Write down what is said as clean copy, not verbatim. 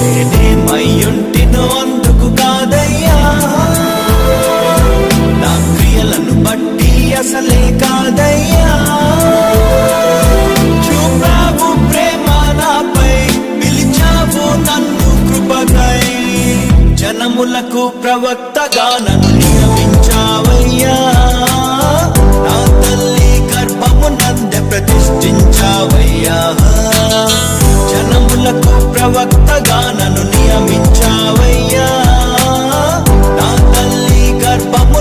నేనేమయ్యుంటినో అందుకు కాదయ్యా, నా క్రియలను బట్టి అసలే కాదయ్యా. చూపావు ప్రేమ నాపై, పిలిచావు నన్ను కృపకై, జనములకు ప్రవక్తగా నన్ను నియమించావయ్యా. నా తల్లి గర్భమునందే ప్రతిష్ఠించావయ్యా, జనములకు ప్రవక్తగా నన్ను నియమించావయ్యా. నా తల్లి గర్భము